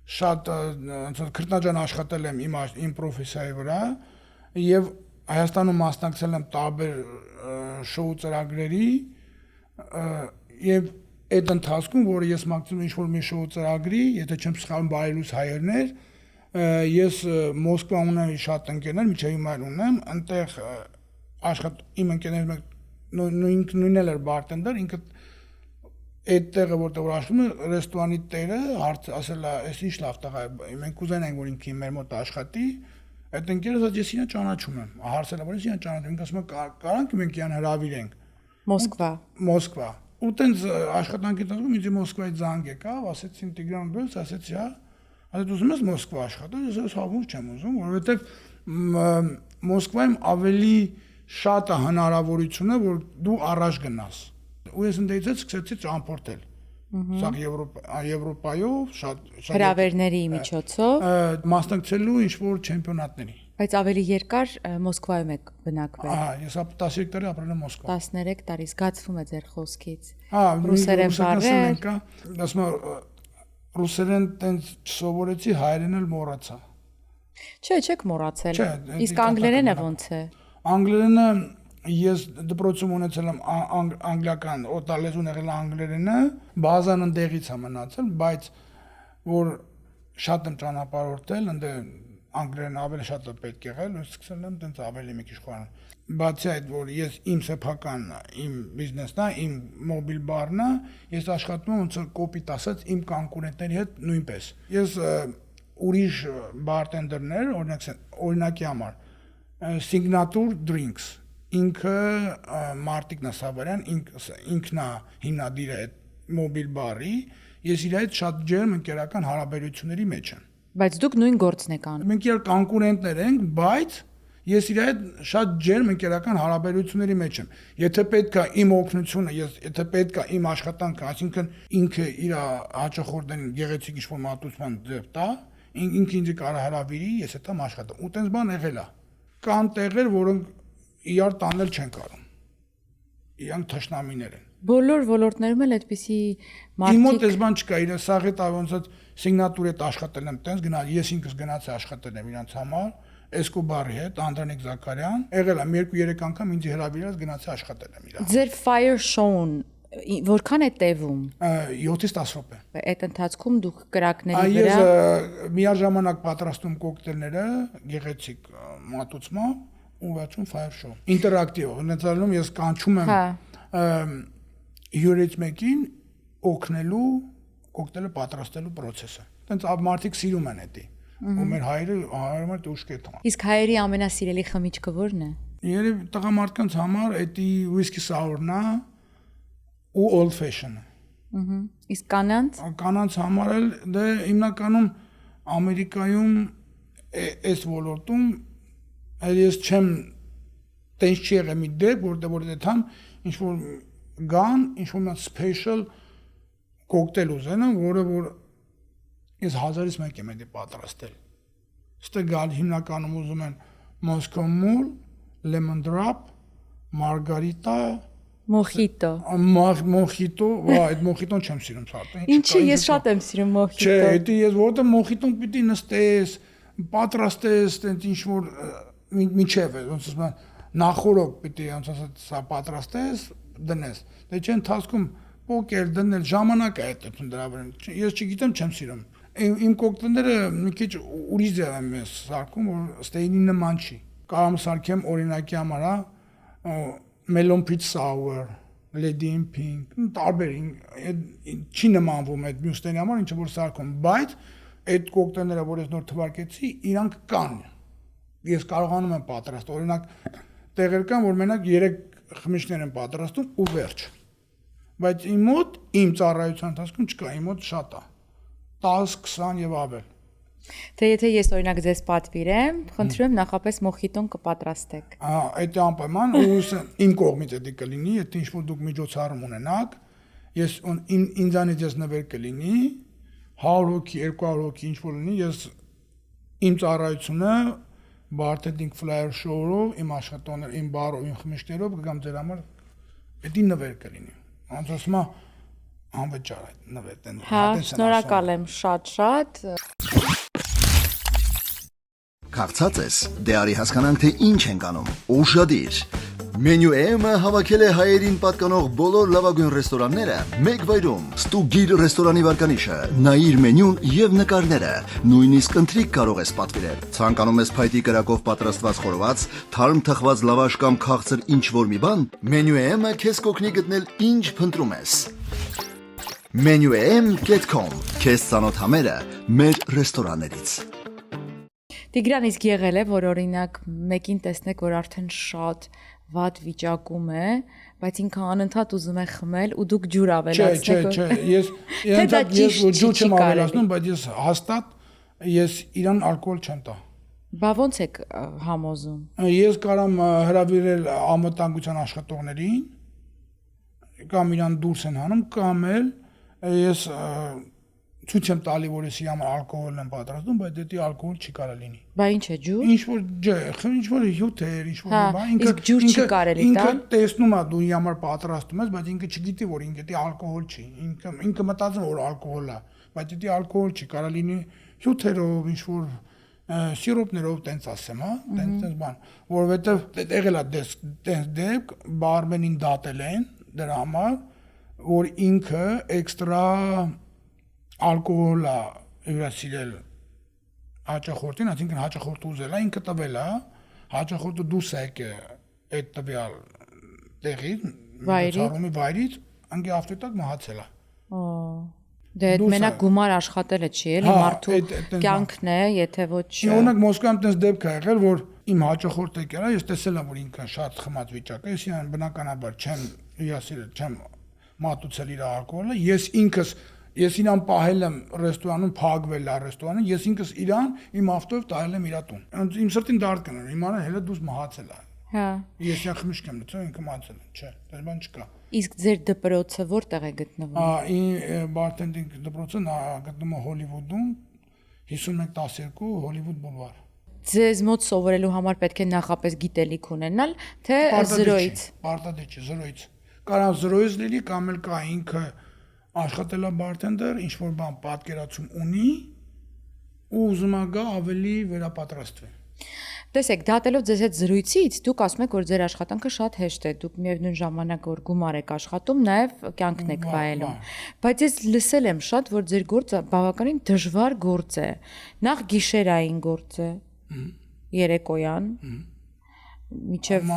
շատ քրտնաջան աշխատել եմ իմ պրոֆեսիայի վրա եւ Հայաստանում մասնակցել եմ տարբեր շոու ծրագրերի եւ այդ ընթացքում, որը ես մասնակցում ինչ-որ մի շոու ծրագրի, եթե չեմ սխալվում Բարելուց հայերներ, ես Մոսկվա ունեմ շատ ընկերներ, միջև հիմա ունեմ, այնտեղ իմ ընկերները նույնն էլ էր բարտենդեր, ինքը այդ տեղը որտեղ որ աշխատում է, ռեստորանի տերը ասել է, «Էս ինչ լավ տղա է, մենք կուզենայինք, որ ինքը մեր մոտ աշխատի»։ Այդ ընկերը ասաց ես իրեն ճանաչում եմ։ Հարցել է որ ես իրեն ճանաչում եմ։ Ինքը ասում է կարանք մենք իրեն հրավիրենք։ Մոսկվա։ Ու տենց աշխատանքի ընթացքում ինձ Մոսկվայից զանգ եկավ, ասեցին Տիգրան Բելց, ասեցի հա։ Ասեց ուզում ես Մոսկվա աշխատել, ես հավուր չեմ ուզում, որովհետև Մոսկվայում ավելի շատ է հնարավորությունը որ դու առաջ գնաս։ Ու ես ընդդեմ սկսեցի ճամփորդել։ Սա Եվրոպայով շատ հրավերների միջոցով մասնակցելու ինչ-որ չեմպիոնատների։ Բայց ավելի երկար Մոսկվայում եք բնակվել։ Ահա, ես 13 տարի ապրել եմ Մոսկվա։ 13 տարի, զգացվում է ձեր խոսքից։ Ռուսերեն բառեր։ Ասում եմ ռուսերեն տենց սովորեցի, հայերեն էլ մոռացա։ Չէ, չեք մոռացել։ Իսկ անգլերենը ոնց է։ Անգլերենը ես դպրոցում ունեցել եմ անգլիական օտարլեզուն եղել անգլերենը, բազան ընդեղից է մնացել, բայց որ շատ եմ ճանապարհորդել, ընդ անգլերեն ավելի շատ է պետք եղել, ու սկսել եմ տենց ավելի մի քիչ խորանալ։ Բացի այդ, որ ես իմ սեփական իմ բիզնեսն է, իմ մոբիլ բարն է, ես աշխատում եմ ոնց որ կոպիտ ասած իմ կոնկուրենտների հետ նույնպես։ Ես ուրիշ բարտենդերներ, օրինակի համար Signature Drinks ինքը Մարտիկ Նասաբարյան ինքն է հիմնադիրը այդ մոբիլ բարի, ես իր հետ շատ ջերմ ընկերական հարաբերությունների մեջ եմ։ Բայց դուք նույն գործն եք անում։ Մենք իրար կոնկուրենտներ ենք, բայց ես իր հետ շատ ջերմ ընկերական հարաբերությունների մեջ եմ։ Եթե պետք է իմ օգնությունը, եթե պետք է իմ աշխատանքը, այսինքն ինքը իր հաճախորդներին գեղեցիկ ինչ-որ մատուցման ձև տա, ինքը ինձ կարա հրավիրի, ես հետ եմ աշխատում։ Ու տենց բան եղել է։ Կան տեղեր, որոնք իրար տանել չեն կարող։ Իրանք թշնամիներ են։ Բոլոր ոլորտներում էլ այդպիսի մարդիկ։ Իմ մոտ էս բան չկա, իր սաղ հետ ոնց է սիգնատուր հետ աշխատել եմ, տենց գնալ, ես ինքս գնացի աշխատել եմ իրանց համար, Էսկոբարի հետ, Անդրանիկ Զաքարյան, եղել եմ 2-3 անգամ ինձ հրավիրած գնացի աշխատել եմ իրան։ Ձեր fire show-ն որքան է տևում։ 7-ից 10 րոպե։ Այդ ընթացքում դուք կրակների վրա։ Ես միաժամանակ պատրաստում կոկտեյլները, գեղեցիկ մատուցմամբ ու վերջում fire show։ Ինտերակտիվ, ունեցալում ես կանչում եմ հյուրից մեկին օգնելու կոկտեյլը պատրաստելու process-ը։ Տենց մարդիկ սիրում են դա։ Ու մեր հայերը դուշկետ են։ Իսկ հայերի ամենասիրելի խմիչքը ո՞րն է։ Երբ տղամարդկանց համար դա whisky sour-ն է ու old fashion-ը։ Իսկ կանանց համար էլ դե հիմնականում Ամերիկայում այս ոլորտում ես չեմ տենց չի եղել մի դեպք, որտեղ այդքան ինչ որ գան, ինչ որ մի special կոկտեյլ ուզեն, որը որ ես 1000-ից մեկ եմ էդի պատրաստել։ Ստե գալ հիմնականում ուզում են Moscow Mule, Lemon Drop, Margarita, Մոխիտո։ Մոխիտո, այդ մոխիտոն չեմ սիրում սարդեն։ Ինչի ես շատ եմ սիրում մոխիտո։ Չէ, դա ես որտեղ մոխիտոն պիտի նստես, պատրաստես, տենց ինչ որ միջև է, ոնց ասում են, նախորոք պիտի ոնց ասած սա պատրաստես, դնես։ Դե չէ ընթացքում պոկեր դնել ժամանակ է այդ դրա վրա։ Ես չգիտեմ, չեմ սիրում։ Իմ կոկտեյլները մի քիչ ուրիշ ձև եմ ես սարքում, որ ստեյնի նման չի։ Կարող սարքեմ օրինակի համար, melon peach sour, lady in pink, տարբեր չի նմանվում այդ մյուսների համար, ինչը որ սարքում, բայց այդ կոկտեյլները, որ ես նոր թվարկեցի, իրանք կան։ Ես կարողանում եմ պատրաստել, օրինակ տեղեր կան, որ մենակ 3 խմիչքներ են պատրաստում ու վերջ։ Բայց իմ մոտ իմ ծառայության ընթացքում չկա, իմ մոտ շատ է։ 10, 20 եւ ավել։ Թե եթե ես օրինակ ձեզ պատվիրեմ, խնդրում եմ նախապես մոխիտոն կպատրաստեք։ Այդ անպայման ու իմ կողմից դա կլինի, եթե ինչ որ դուք միջոցառում ունենաք, ես ինձանից ես նվեր կլինի, 100 հոգի, 200 հոգի ինչ որ լինի, ես իմ ծառայությունը bartending flyer show-ով, իմ աշխատողներ, իմ բարով, իմ խմիչքներով կգամ ձեր համար, դա նվեր կլինի։ Ոնց ասում եմ, անվճար է նվեր։ Հա, շնորհակալ եմ շատ։ Քաղցած ես, դե արի հասկանանք թե ինչ ենք անում։ Ուշադիր։ Menu AM-ը հավաքել է հայերին պատկանող բոլոր լավագույն ռեստորանները մեկ վայրում։ Ստուգիր ռեստորանի վարկանիշը, նայիր մենյուն եւ նկարները, նույնիսկ ընթրիք կարող ես պատվիրել։ Ցանկանում ես փայտի կրակով պատրաստված խորոված, թարմ թխված լավաշ կամ քաղցր ինչ-որ մի բան, Menu AM-ը քեզ կօգնի գտնել ինչ փնտրում ես։ menuam.com Քեզ ծանոթ համերը մեր ռեստորաններից։ Տիգրան, իսկ եղել է, որ օրինակ մեկին տեսնեք, որ արդեն շատ վատ վիճակում է, բայց ինքը անընդհատ ուզում է խմել ու դուք ջուր ավելացնեք։ Չէ, ես ջուր չեմ ավելացնում, բայց ես հաստատ ես իրան ալկոհոլ չեմ տա։ Բա ոնց եք համոզում։ Ես կարամ հրավիրել անվտանգության աշխատողներին, կամ իրան դուրս են հանում, կամ էլ ես ցույց եմ տալի, որ ես իրան ալկոհոլ եմ պատրաստում, բայց դա ալկոհոլ չի կարա լինի։ Բա ինչ է ջուր։ Ինչ որ հյութեր, ինչ որ մի բան, իսկ ջուր չի կարելի տալ։ Ինքը տեսնում է դու իրան պատրաստում ես, բայց ինքը չգիտի, որ ինքը դա ալկոհոլ չի։ Ինքը մտածում որ ալկոհոլ է, բայց դա ալկոհոլ չի, կարա լինի հյութերով, ինչ որ սիրոպներով տենց ասեմ, հա, տենց բան, որովհետև եղել է տենց դեպք, բարմենին դատել են դրա համար, որ ինքը էքստրա ալկոհոլ է հյուրասիրել հաճախորդին, այսինքն հաճախորդը ուզել է, ինքը տվել է, հաճախորդը դուրս է եկել այդ տվյալ տեղից, վայրից, անգի ավտոտակ մահացել է։ Դե այդ մենակ գումար աշխատելը չի, էլի մարդու կյանքն է, եթե ոչ։ Օրինակ Մոսկվայում տես դեպք է եղել, որ իմ հաճախորդը եկել է, ես տեսել եմ, որ ինքը շատ խմած վիճակ է, ես իրան բնականաբար չեմ հյուրասիրել, չեմ մատուցել իր ալկոհոլը, ես իրան պահել եմ ռեստորանում, փակվել է ռեստորանը, ես ինքս իրան իմ ավտոյով տահել եմ իր տուն։ Իմ սրտին դարդ կներ, իմանա հելը դուս մահացել է։ Հա։ Ես իա խմիչք եմ լցել, ինքը մահացել է, չէ, դա բան չկա։ Իսկ ձեր դպրոցը որտեղ է գտնվում։ Իմ բարտենդինգ դպրոցը գտնվում է Հոլիվուդում, 5112 Հոլիվուդ բուլվար։ Ձեզ մոտ սովորելու համար պետք է նախապես գիտելիք ունենալ, թե 0-ից։ Պարտադիր չէ, 0-ից։ Կարող 0-ից լինի, կամ էլ կա ինքը աշխատելա բարտենդեր, ինչ որ բան պատկերացում ունի ու ուզում է գա ավելի վերապատրաստվի։ Տեսեք, դատելով ձեզ հետ զրույցից, դուք ասում եք, որ ձեր աշխատանքը շատ հեշտ է, դուք միևնույն ժամանակ որ գումար եք աշխատում, նաև կյանքն եք վայելում։ Բայց ես լսել եմ շատ, որ ձեր գործը բավականին դժվար գործ է։ Նախ գիշերային գործ է, երեկոյան, մինչև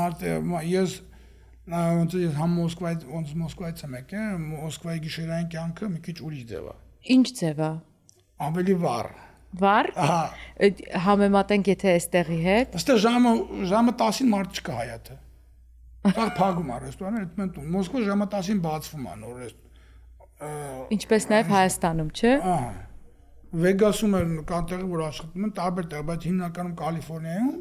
ես համ Մոսկվայից եմ եկել, Մոսկվայի գիշերային կյանքը մի քիչ ուրիշ ձև է։ Ինչ ձև է։ Ավելի վառ։ Վառ։ Համեմատենք եթե այստեղի հետ։ Այստեղ ժամը 10-ին մարդ չկա հայաթը։ Կար փակում է ռեստորանը, այդ մեն տուն։ Մոսկվա ժամը 10-ին բացվում է նոր Ինչպես նաև Հայաստանում, չէ։ Ահա։ Վեգասում են կան տեղի, որ աշխատում են տարբեր տեղ, բայց հիմնականում Կալիֆոռնիայում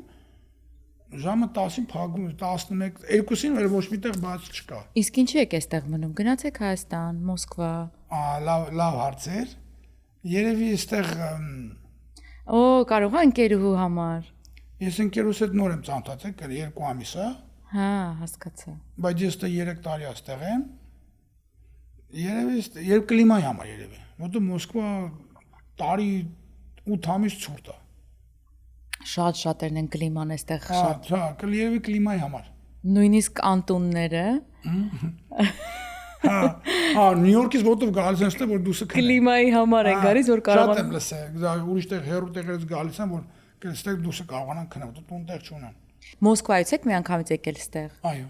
Ժամը 10-ին փակում, 11, 2-ին վեր ոչ միտեղ բաց չկա։ Իսկ ինչի եք այստեղ մնում։ Գնացեք Հայաստան, Մոսկվա։ Լավ հարցեր։ Երևի այստեղ Օ, կարող է ընկերուհու համար։ ես ընկերուս հետ նոր եմ ծանոթացել, 2 ամիս է, Հա, հասկացա։ բայց ես դե 3 տարի այստեղ եմ։ Երևի երբ կլիմայի համար երևի։ Որտեղ Մոսկվա տարի 8 ամիս ցուրտ է։ Շատ շատերն են կլիման այստեղ Հա, շատ։ հա, երևի կլիմայի համար։ Նույնիսկ անտունները Հա, Նյու Յորքից որտով գալիս են ստե որ դուսը քնեն։ կլիմայի համար են գալիս, որ Շատ կարողան։ եմ լսել, դա ուրիշ տեղ հերո տեղերից գալիս են որ այստեղ դուսը կարողանան քնել, դու տուն տեղ չունեն։ Մոսկվայից եք մի անգամից եկել այստեղ։ Այո,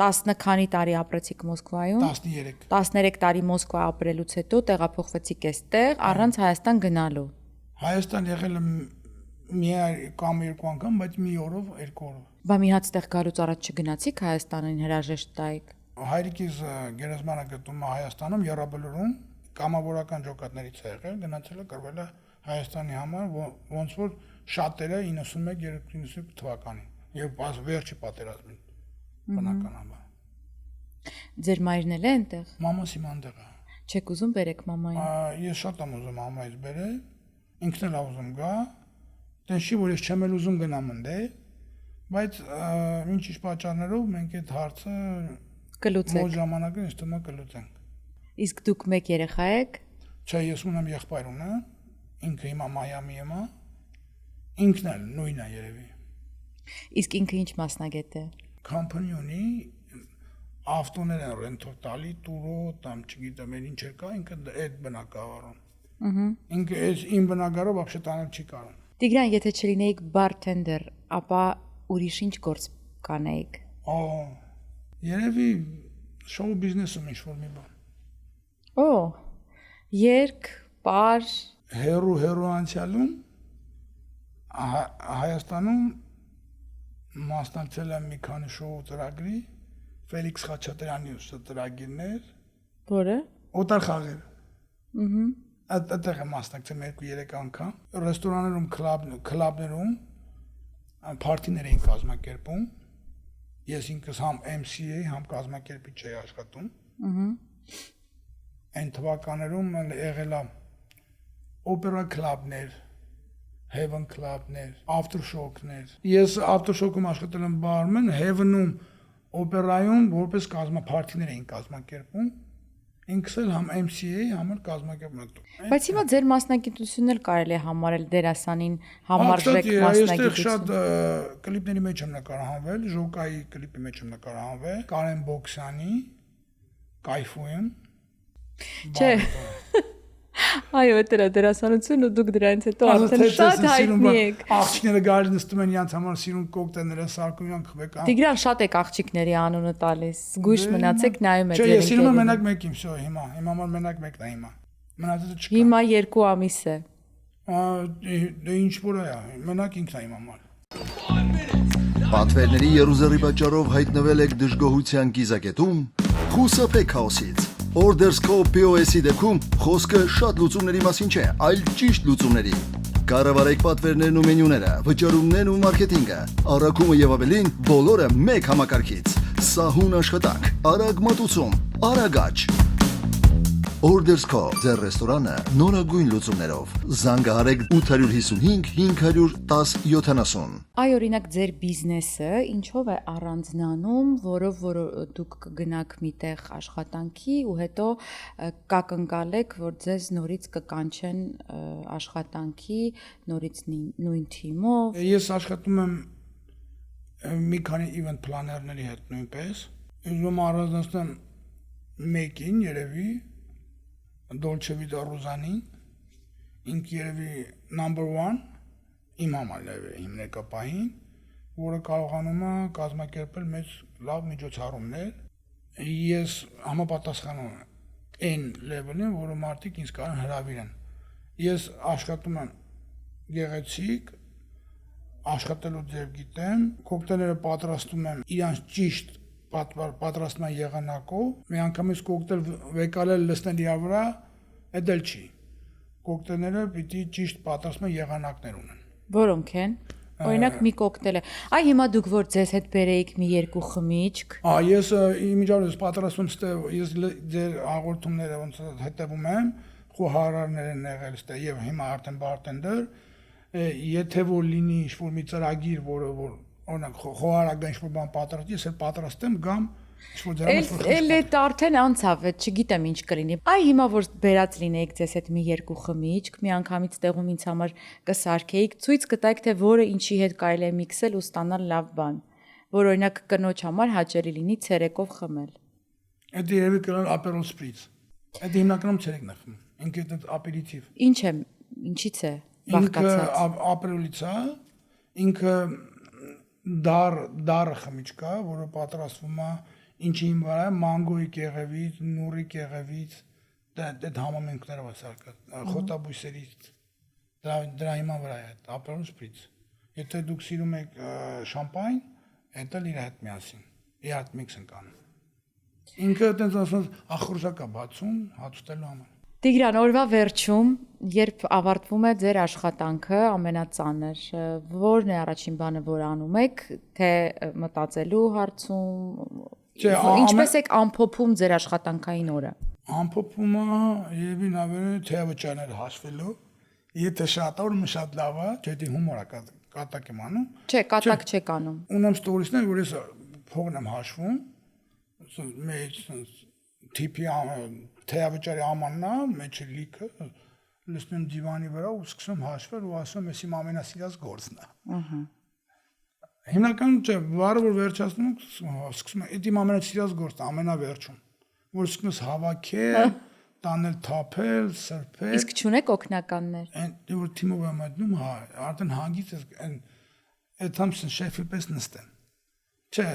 10 քանի տարի ապրեցիք Մոսկվայում։ 13։ 13 տարի Մոսկվա ապրելուց հետո տեղափոխվեցիք այստեղ առանց Հայաստան գնալու։ Հայաստան եղել եմ մի կամ 2 անգամ, բայց մի օրով, 2 օրով։ Բա մի հատ այստեղ գալուց առաջ չգնացիք Հայաստանին հրաժեշտ տայիք։ Հայրիկիս գերեզմանը գտնում է Հայաստանում, Եռաբլուրում, կամավորական ջոկատներից է եղել, գնացել է կրվել է Հայաստանի համար, ոնց որ շատերը 91-92 թվականին, եւ վերջի պատերազմին, բնականաբար։ Ձեր մայրն էլ է այնտեղ։ Մամաս իմ այնտեղ է։ Չեք ուզում բերեք մամային։ Ես շատ եմ ուզում մամայից բերել, ինքն էլ ուզում գա, դենշի որ ես չեմ էլ ուզում գնամ ընդե, բայց ինչ-ինչ պատճառներով մենք այդ հարցը Կլուծեք։ Մոտ ժամանակին ինձ թվում է կլուծենք։ Իսկ դուք մեկ երեխա եք։ Չէ, ես ունեմ եղբայր ունեմ, ինքը հիմա Մայամիում է, ինքն էլ նույնն է երևի։ Իսկ ինքը ինչ մասնագետ է։ Կամփանի ունի, ավտոներ են ռենտով տալի, տուրո, там չգիտեմ, ինչ կա, ինքը այդ բնակավարում։ Ինքը այս իմ բնակարով вообще տանել չի կարող։ Տիգրան, եթե չլինեիք բարթենդեր, ապա ուրիշ ինչ գործ կանեիք։ Երևի շոու բիզնեսում ինչ-որ մի բան։ Օ, երգ, պար։ Հերու անցյալում Հայաստանում մասնակցել եմ մի քանի շոու ծրագրի, Ֆելիքս Խաչատրյանի ծրագիրներ, Որը։ օտար խաղեր։ Այդտեղ եմ մասնակցել 2-3 անգամ։ Ռեստորաններում, քլաբներում փարթիներ էին կազմակերպում։ Ես ինքս համ MC էի, համ կազմակերպիչ էի աշխատում։ Այն թվականներում եղել է օպերա քլաբներ, Heaven քլաբներ, after show-ներ։ Ես after show-ում աշխատել եմ բարմեն, Heaven-ում օպերայում որպես կազմափարթիներ էին կազմակերպում։ Ինքս էլ համ MC էի, համ էլ կազմակերպում։ Բայց հիմա ձեր մասնագիտությունն էլ կարելի է համարել դերասանին համարժեք մասնագիտություն։ Այստեղ շատ կլիպների մեջ եմ նկարահանվել, Ժոկայի կլիպի մեջ եմ նկարահանվել, Կարեն Բոքսյանի, Կայֆույն։ Չէ։ Այո, դա դերասանություն ու դուք դրանից հետո արդեն շատ հայտնի եք։ Աղջիկները գալիս նստում են իրենց համար սիրուն կոկտեյլներ սարքում իրան խվեք։ Տիգրան, շատ եք աղջիկների անունը տալիս։ Զգույշ մնացեք, նայում եք ձեր։ Չէ, ես սիրում եմ ընկերներին։ մենակ մեկին, всё, հիմա համար մենակ մեկն է հիմա։ Մնացածը չկա։ Հիմա 2 ամիս է։ Դե ինչ որ է, մենակ ինքն է իմ համար։ Պատվերների երուզերի պատճառով հայտնվել եք դժգոհության կիզակետում, խուսափեք քաոսից։ Ordersco POS-ի դեպքում խոսքը շատ լուծումների մասին չէ, այլ ճիշտ լուծումների։ Կառավարեք պատվերներն ու մենյուները, վճարումներն ու մարքեթինգը, առաքումը եւ ավելին բոլորը մեկ համակարգից։ Սահուն աշխատանք, արագ մատուցում, արագաճ։ Ordersco ձեր ռեստորանը նորագույն լուծումներով։ Զանգահարեք 855 510 70։ Այ օրինակ ձեր բիզնեսը ինչով է առանձնանում, որով որ դուք կգնաք միտեղ աշխատանքի ու հետո կակնկալեք, որ ձեզ նորից կկանչեն աշխատանքի, նորից նույն թիմով։ Ես աշխատում եմ մի քանի event planner-ների հետ նույնպես։ Ուզում առանձնացնեմ մեկին երևի Dolce Vita Rosani, ինք երևի number 1 իմ համար է հիմնակապային, որը կարողանում է կազմակերպել մեծ լավ միջոցառումներ։ Ես համապատասխանում եմ այն level-ին, որը մարդիկ ինձ կարող հրավիրեն։ Ես աշխատում եմ գեղեցիկ, աշխատելու ձև գիտեմ, կոկտեյլները պատրաստում եմ իրանց ճիշտ պատրաստման եղանակով, մի անգամից կոկտեյլ վեկալել լցնել իր վրա, դա էլ չի։ Կոկտեյլները պիտի ճիշտ պատրաստման եղանակներ ունեն։ Որոնք են։ Օրինակ մի կոկտեյլ է։ Այ հիմա դուք որ ձեզ հետ բերեիք մի երկու խմիչք։ Ես իմիջիայլոց պատրաստում ես ձեր հաղորդումները ոնց հետևում եմ, խոհարարներ են եղել ստե եւ հիմա արդեն բարտենդեր, եթե որ լինի ինչ-որ մի ծրագիր, որը որ օրինակ խոհարական ինչ-որ բան պատրաստի, ես էլ պատրաստեմ գամ ինչ-որ դրանից Էլ այդ արդեն անցավ, չգիտեմ ինչ կլինի։ Այ հիմա որ բերած լինեիք ձեզ հետ մի երկու խմիչք, մի անգամից տեղում ինձ համար կսարքեիք, ցույց կտայիք թե որը ինչի հետ կարելի է միքսել ու ստանալ լավ բան, որ օրինակ կնոջ համար հաճելի լինի ցերեկով խմել։ Այդ երևի կլան ապերոլ սպրիծ։ Այդ հիմնականում ցերեկն է խմում։ Ինքը այդ ապերիտիվ։ Ինչ է, ինչից է Ինքը բաղկացած։ ապերոլից է, ինքը դար խմիչք է, որը պատրաստվում է ինչի վրա մանգոյի կեղևից, նուրի կեղևից, այդ համամենքներով է սարքած, խոտաբույսերից, դրա հիման վրա է ապերոլ սպրիծ։ Եթե դուք սիրում եք շամպայն, այդ էլ իր հետ միասին, իր հետ միքս են կանում։ Ինքը այդպես ասած ախորժակ է բացում հացուտելու համար։ Տիգրան, օրվա վերջում, երբ ավարտվում է ձեր աշխատանքը ամենածանր, ո՞րն է առաջին բանը, որ անում եք, թե մտածելու հարցում, ինչպես եք ամփոփում ձեր աշխատանքային օրը։ Ամփոփումը երևի նավերը թեավճարներ հաշվելով, եթե շատ օրը շատ լավ է, չէ՞ հումոր է կատակ եմ անում։ Չէ, կատակ չեք անում։ Ունեմ ստորիսներ, որ ես փողն եմ հաշվում, մեջ տիպի թեավճարի ամաննա, մեջը լիքը, լսում եմ դիվանի վրա ու սկսում հաշվել ու ասում եմ, ես իմ ամենասիրած գործն է։ Ահա։ Հիմնականում չէ, վարը որ վերջացնում եմ, սկսում եմ, այդ իմ ամենասիրած գործն է, ամենավերջում, որ սկսում ես հավաքել, տանել թափել, սրբել։ Իսկ չունեք օգնականներ։ Այն որ թիմով եմ այդնում, հա, արդեն հանգից այդ համսն շեֆի պես նստեն։ Չէ,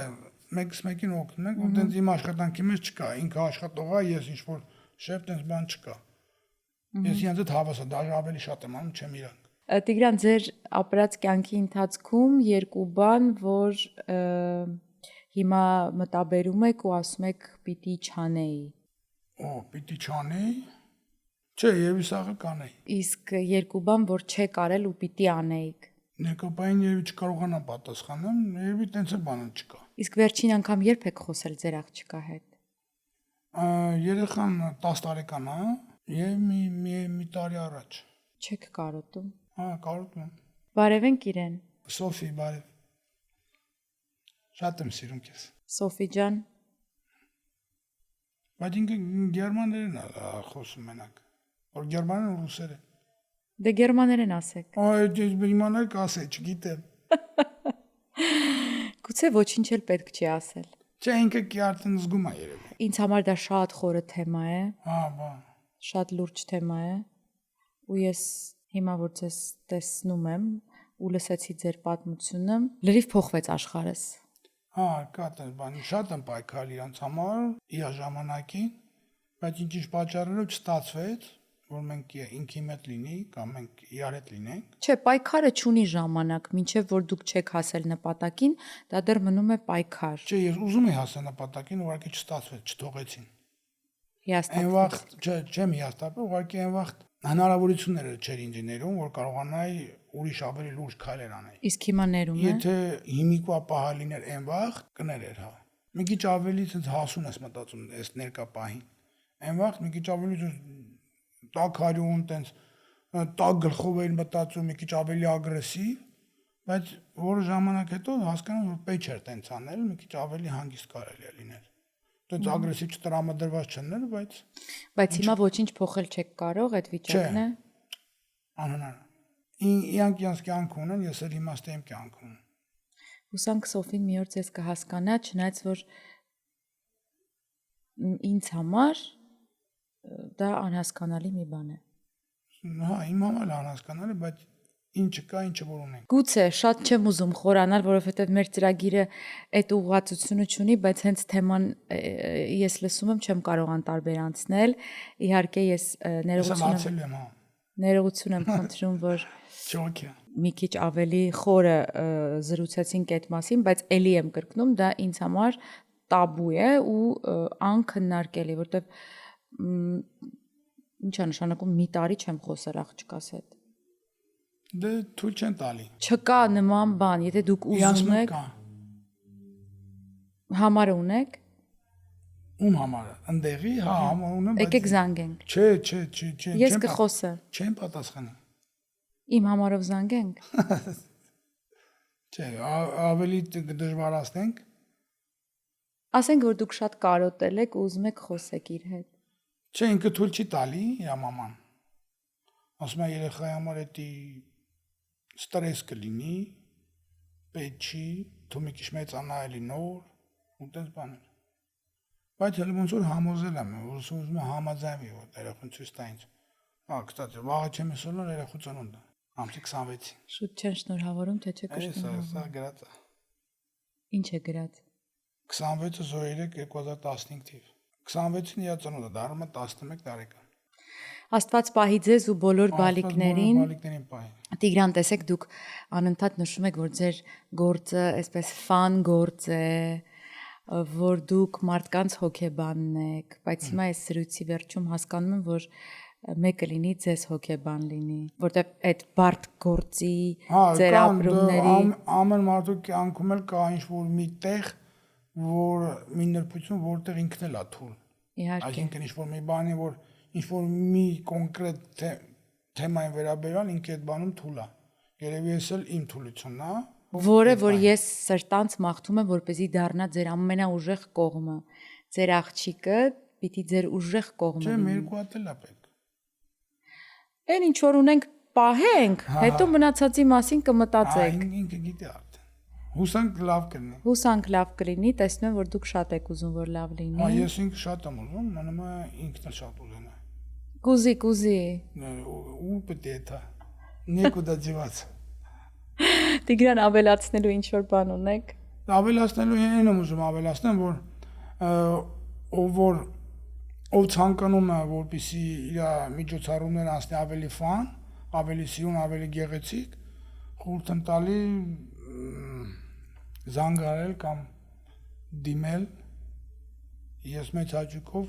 մեկս մեկին օգնում ենք, ու դենց իմ աշխատանքի մեջ չկա, ինքը աշխատող է, ես ինչ որ շեֆ դենց բան չկա։ Ես ինձ հետ հավաս եմ, դաժե ավելի շատ եմ անում, չեմ իրանք։ Տիգրան, ձեր ապրած կյանքի ընթացքում երկու բան, որ հիմա մտաբերում եք ու ասում եք պիտի չանեի։ Պիտի չանեի։ Չէ, եւս աղը կանեի։ Իսկ երկու բան, որ չեք արել ու պիտի անեիք։ Ներկապային երևի չկարողանա պատասխանեմ, երևի տենց էլ բանը չկա։ Իսկ վերջին անգամ երբ եք խոսել ձեր աղջկա հետ։ Երեխան 10 տարեկան է, եւ մի տարի առաջ։ Չեք կարոտում։ Հա, կարոտում եմ։ Բարևենք իրեն։ Սոֆի, բարև։ Շատ եմ սիրում քեզ։ Սոֆի ջան։ Բայց ինքը գերմաներեն է խոսում մենակ։ Որ գերմաներեն ու ռուսերեն։ Դե գերմաներեն ասեք։ Այդ իմանալ կասե, չգիտեմ։ Գուցե ոչինչ էլ պետք չի ասել։ Չէ, ինքը արդեն զգում է երևի։ Ինձ համար դա շատ խորը թեմա է, Հա, բա։ շատ լուրջ թեմա է։ Ու ես հիմա որ ձեզ տեսնում եմ ու լսեցի ձեր պատմությունը, լրիվ փոխվեց աշխարհս։ Հա, կա տես բան, շատ եմ պայքարել իրանց համար, իր ժամանակին, բայց ինչ պատճառներով չստացվեց, որ մենք ինքի հետ լինի կամ մենք իրար հետ լինենք։ Չէ, պայքարը չունի ժամանակ, մինչև որ դուք չեք հասել նպատակին, դա դեռ մնում է պայքար։ Չէ, ես ուզում եի հասնել նպատակին, ուղղակի չստացվեց, չթողեցին։ Այն Հիաստատվեց։ վաղ, չեմ հիաստատվել, ուղղակի այն վաղ հնարավորությունները չէր ինժեներում, որ կարողանայի ուրիշ ավելի լուրջ քայլեր անել։ Իսկ հիմա ներում է։ Եթե հիմիկվա պահա լիներ այն վաղ, կներեր, հա։ Մի քիչ ավելի ցած հասուն ես մտածում այս ներկա պահին։ Այն վաղ մի քիչ ավելի տակարյուն, տենց տակ գլխով էին մտածում, մի քիչ ավելի ագրեսիվ, բայց որը ժամանակ հետո հասկանում որ պետք չէր տենց անել, մի քիչ ավելի հանգիստ կարելի է լինել։ Դից ագրեսիվ չտրամադրված չներ, բայց հիմա ոչինչ փոխել չեք կարող, այդ վիճակն է։ Անհնար։ Իրանք իրենց կյանք ունեն, ես էլ իմաստը եմ կյանք ունեմ։ Հուսանք Սոֆին մի օր ձեզ կհասկանա, չնայած որ ինձ համար դա անհասկանալի մի բան է։ Հա, իմ համար անհասկանալի, բայց ինչը կա, ինչը որ ունենք։ Գուցե շատ չեմ ուզում խորանալ, որովհետև մեր ծրագիրը այդ ուղղվածությունը չունի, բայց հենց թեման ես լսում եմ, չեմ կարող անտարբերանցնել։ Իհարկե ես ներողություն եմ խնդրում, որ մի քիչ ավելի խորը զրուցեցինք այդ մասին, բայց ելի եմ կրկնում, դա ինձ համար տաբու է ու անքննարկելի, որովհետև ինչ է նշանակում մի տարի չեմ խոսել աղջկաս հետ։ Դե թույլ չեն տալի։ Չկա նման բան, եթե դուք Իրանց ուզում մոտ եք, կա։ համարը ունեք, Ում համարը։ Ընդեղի, հա, համար ունեմ, եկեք զանգենք։ Չէ, Ես կխոսեմ։ Չեմ պատասխանի։ Իմ համարով զանգենք։ Չէ, ավելի դժվարացնենք։ Ասենք որ դուք շատ կարոտել եք ու ուզում եք խոսեք իր հետ։ Չէ, ինքը թույլ չի տալի իր մաման։ Ասում է երեխայի համար էտի ստրես կլինի, պետք չի, դու մի քիչ մեծանա էլի նոր, ու տես բաներ։ Բայց հենց ոնց որ համոզել եմ, ուզում եմ համաձայնվի, որ երեխուն ցույց տա ինձ։ Հա, կստացի, վաղը չեմ ասել երեխու ծնունդը, ամսի 26-ին։ Շուտ չեն շնորհավորում, թե չէ Սա կշնորհավորում։ գրած է։ Ինչ է գրած։ 26/03/2015 թիվ։ 26-ին իր ծնունդը, դառնում է 11 տարեկան։ Աստված պահի ձեզ ու բոլոր բալիկներին։ Բալիկներին պահի։ Տիգրան, տեսեք դուք անընդհատ նշում եք, որ ձեր գործը այսպես ֆան գործ է, որ դուք մարդկանց հոգեբանն եք, բայց հիմա այս սրույցի վերջում հասկանում եմ, որ մեկը լինի ձեզ հոգեբան լինի, որտեղ այդ բարդ գործի ձեր ապրումների ամեն մարդու կյանքում էլ կա ինչ-որ մի տեղ, որ մի նրբություն, որտեղ ինքն էլ է թույլ։ իհարկե։ Այսինքն ինչ-որ մի բանի, որ ինչ-որ մի կոնկրետ թեմային վերաբերյալ ինքը այդ բանում թույլ է։ Երևի էս էլ իմ թույլությունն է, որը որ ես սրտանց մաղթում եմ, որպեսզի դառնա ձեր ամենաուժեղ կողմը։ Ձեր աղջիկը պիտի ձեր ուժեղ կողմը չէ, լինի։ երկու հատ էլ է պետք։ Այն ինչ որ ունենք պահենք, հետո մնացածի մասին կմտածենք։ Ինքը գիտի արդեն։ Հուսանք լավ կլինի։ Հուսանք լավ կլինի, տեսնում եմ, որ դուք շատ եք ուզում, որ լավ Հա, լինի։ ես ինքը շատ եմ ուզում, մնում է ինքն էլ շատ ուզենա։ Կուզի։ Ու պետք է դա։ Նեկուդա ձիված։ Տիգրան ավելացնելու ինչ որ բան ունեք։ Ավելացնելու այն եմ ուզում ավելացնեմ, որ ով ցանկանում է, որպեսզի իր միջոցառումները անցնի ավելի ֆան, ավելի սիրուն, ավելի գեղեցիկ, խորհուրդ եմ տալի զանգարել կամ դիմել, ես մեծ հաճույքով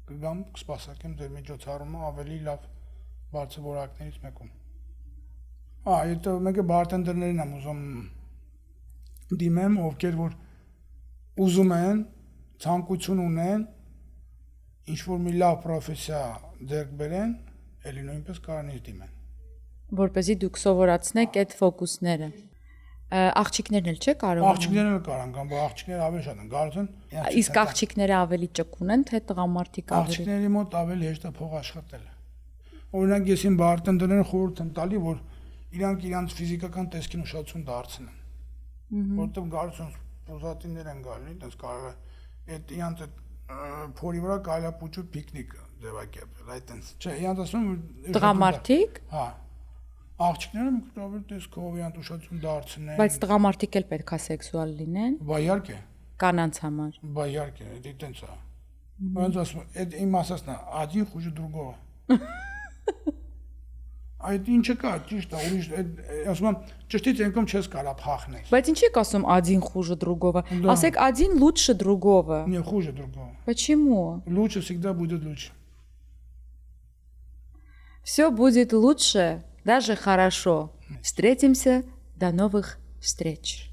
կգամ կսպասարկեմ ձեր միջոցառումը ավելի լավ բարձր որակներից մեկում։ Հետո մեկը բարտենդերներին եմ ուզում դիմեմ, ովքեր որ ուզում են, ցանկություն ունեն, ինչ-որ մի լավ պրոֆեսիա ձեռք բերեն, էլի նույնպես կարան ինձ դիմեն։ Որպեսզի դուք սովորացնեք այդ ֆոկուսները։ Աղջիկներն էլ չէ կարող։ Աղջիկներն էլ կարան կամ աղջիկները ավելի շատ են, կարող են։ Իսկ աղջիկները ավելի ճկուն են, թե տղամարդիկ ավելի։ Աղջիկների մոտ ավելի հեշտ է փող աշխատել։ Օրինակ ես իմ բարտենդերներին խորհուրդ եմ տալի, որ իրանք իրանց ֆիզիկական տեսքին ուշադրություն դարձնեն։ Որտեղ գալիս են պոզատիվներ են գալի, այդպես կարող է այդ իրանց փորի վրա կարելի է փուչու պիկնիկ ձևակերպել, այդտենց։ Չէ, իրանց ասում տղամարդիկ։ Հա։ Աղջիկները մկրտավոր տեսքով իրանց ուշադրություն դարձնեն։ Բայց տղամարդիկ էլ պետք է սեքսուալ լինեն։ Բա իհարկե։ Կանանց համար։ Բա իհարկե, դա այդտենց է։ Ոնց ասում, այդ իմ ասածն է, один хуже другого։ Այդ ինչը կա, ճիշտ է, ուրիշ ասում եմ, ճշտից ենքում չես կարա փախնել։ Բայց ինչի եք ասում один хуже другого։ Ասեք один лучше другого։ Не хуже другого. Почему? Лучше всегда будет лучше. Все будет лучше, даже хорошо. Встретимся, до новых встреч.